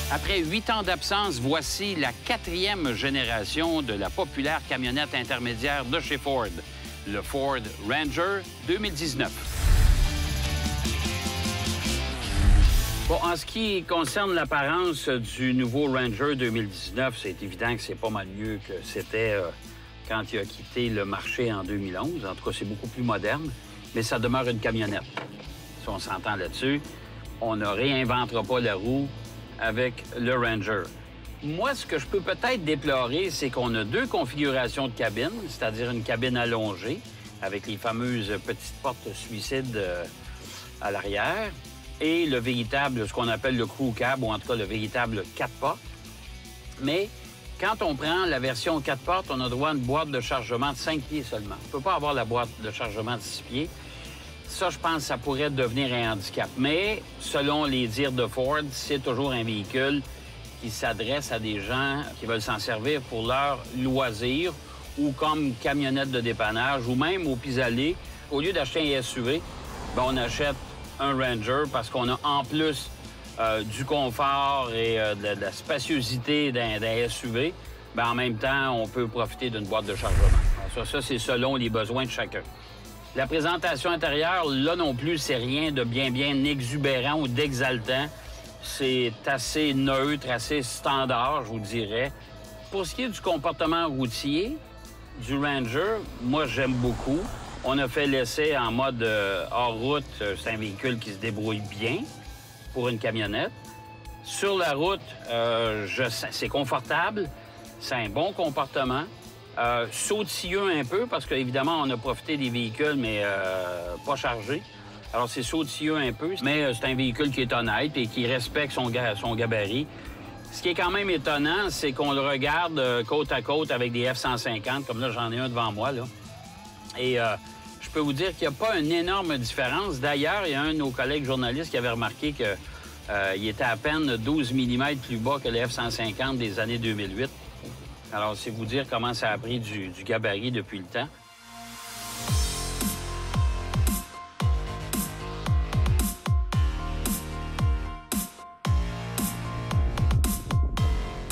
Après 8 ans d'absence, voici la 4e génération de la populaire camionnette intermédiaire de chez Ford, le Ford Ranger 2019. Bon, en ce qui concerne l'apparence du nouveau Ranger 2019, c'est évident que c'est pas mal mieux que c'était quand il a quitté le marché en 2011. En tout cas, c'est beaucoup plus moderne, mais ça demeure une camionnette. Si on s'entend là-dessus, on ne réinventera pas la roue avec le Ranger. Moi, ce que je peux peut-être déplorer, c'est qu'on a 2 configurations de cabine, c'est-à-dire une cabine allongée avec les fameuses petites portes suicides à l'arrière et le véritable, ce qu'on appelle le crew cab, ou en tout cas le véritable 4 portes. Mais quand on prend la version 4 portes, on a droit à une boîte de chargement de 5 pieds seulement. On ne peut pas avoir la boîte de chargement de 6 pieds. Ça, je pense que ça pourrait devenir un handicap. Mais, selon les dires de Ford, c'est toujours un véhicule qui s'adresse à des gens qui veulent s'en servir pour leur loisir ou comme camionnette de dépannage ou même au pis-aller. Au lieu d'acheter un SUV, bien, on achète un Ranger parce qu'on a en plus du confort et de la spaciosité d'un SUV. Bien, en même temps, on peut profiter d'une boîte de chargement. Ça, c'est selon les besoins de chacun. La présentation intérieure, là non plus, c'est rien de bien exubérant ou d'exaltant. C'est assez neutre, assez standard, je vous dirais. Pour ce qui est du comportement routier du Ranger, moi, j'aime beaucoup. On a fait l'essai en mode hors route. C'est un véhicule qui se débrouille bien pour une camionnette. Sur la route, c'est confortable, c'est un bon comportement. Sautilleux un peu, parce qu'évidemment, on a profité des véhicules, mais pas chargés. Alors, c'est sautilleux un peu, mais c'est un véhicule qui est honnête et qui respecte son gabarit. Ce qui est quand même étonnant, c'est qu'on le regarde côte à côte avec des F-150, comme là, j'en ai un devant moi, là. Et je peux vous dire qu'il n'y a pas une énorme différence. D'ailleurs, il y a un de nos collègues journalistes qui avait remarqué qu'il était à peine 12 mm plus bas que les F-150 des années 2008. Alors, c'est vous dire comment ça a pris du gabarit depuis le temps.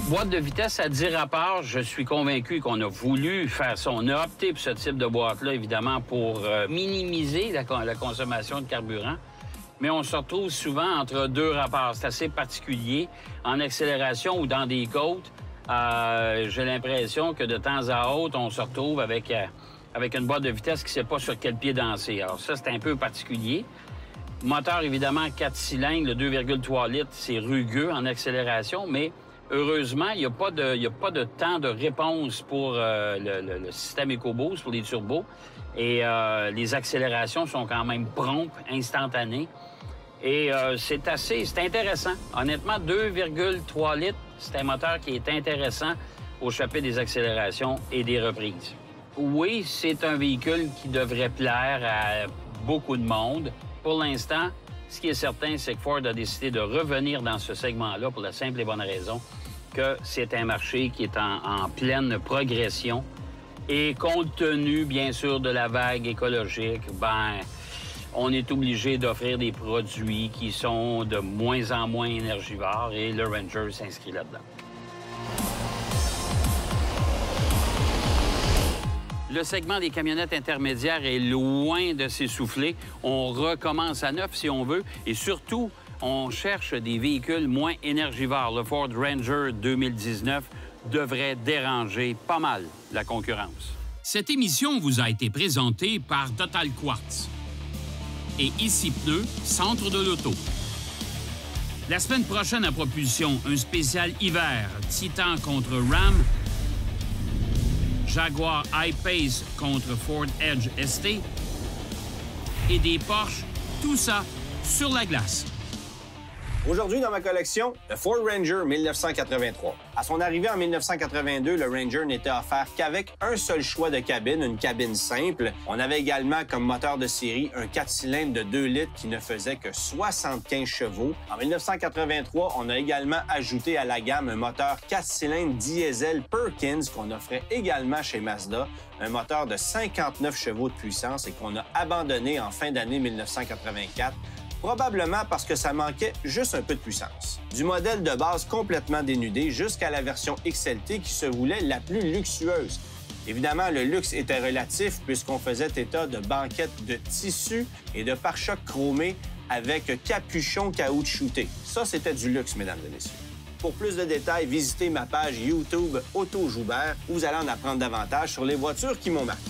Boîte de vitesse à 10 rapports, je suis convaincu qu'on a voulu faire ça. On a opté pour ce type de boîte-là, évidemment, pour minimiser la consommation de carburant. Mais on se retrouve souvent entre 2 rapports. C'est assez particulier. En accélération ou dans des côtes, j'ai l'impression que de temps à autre, on se retrouve avec une boîte de vitesse qui ne sait pas sur quel pied danser. Alors ça, c'est un peu particulier. Moteur, évidemment, 4 cylindres, le 2,3 litres, c'est rugueux en accélération, mais heureusement, il n'y a pas de temps de réponse pour le système EcoBoost, pour les turbos. Et les accélérations sont quand même promptes, instantanées. Et c'est intéressant. Honnêtement, 2,3 litres, c'est un moteur qui est intéressant au chapitre des accélérations et des reprises. Oui, c'est un véhicule qui devrait plaire à beaucoup de monde. Pour l'instant, ce qui est certain, c'est que Ford a décidé de revenir dans ce segment-là pour la simple et bonne raison que c'est un marché qui est en pleine progression. Et compte tenu, bien sûr, de la vague écologique, on est obligé d'offrir des produits qui sont de moins en moins énergivores et le Ranger s'inscrit là-dedans. Le segment des camionnettes intermédiaires est loin de s'essouffler. On recommence à neuf, si on veut, et surtout, on cherche des véhicules moins énergivores. Le Ford Ranger 2019 devrait déranger pas mal la concurrence. Cette émission vous a été présentée par Total Quartz et Ici Pneus, centre de l'auto. La semaine prochaine à propulsion, un spécial hiver, Titan contre Ram, Jaguar I-Pace contre Ford Edge ST et des Porsche, tout ça sur la glace. Aujourd'hui, dans ma collection, le Ford Ranger 1983. À son arrivée en 1982, le Ranger n'était offert qu'avec un seul choix de cabine, une cabine simple. On avait également comme moteur de série un 4 cylindres de 2 litres qui ne faisait que 75 chevaux. En 1983, on a également ajouté à la gamme un moteur 4 cylindres diesel Perkins qu'on offrait également chez Mazda, un moteur de 59 chevaux de puissance et qu'on a abandonné en fin d'année 1984 Probablement parce que ça manquait juste un peu de puissance. Du modèle de base complètement dénudé jusqu'à la version XLT qui se voulait la plus luxueuse. Évidemment, le luxe était relatif puisqu'on faisait état de banquettes de tissu et de pare-chocs chromés avec capuchon caoutchouté. Ça, c'était du luxe, mesdames et messieurs. Pour plus de détails, visitez ma page YouTube Auto Joubert où vous allez en apprendre davantage sur les voitures qui m'ont marqué.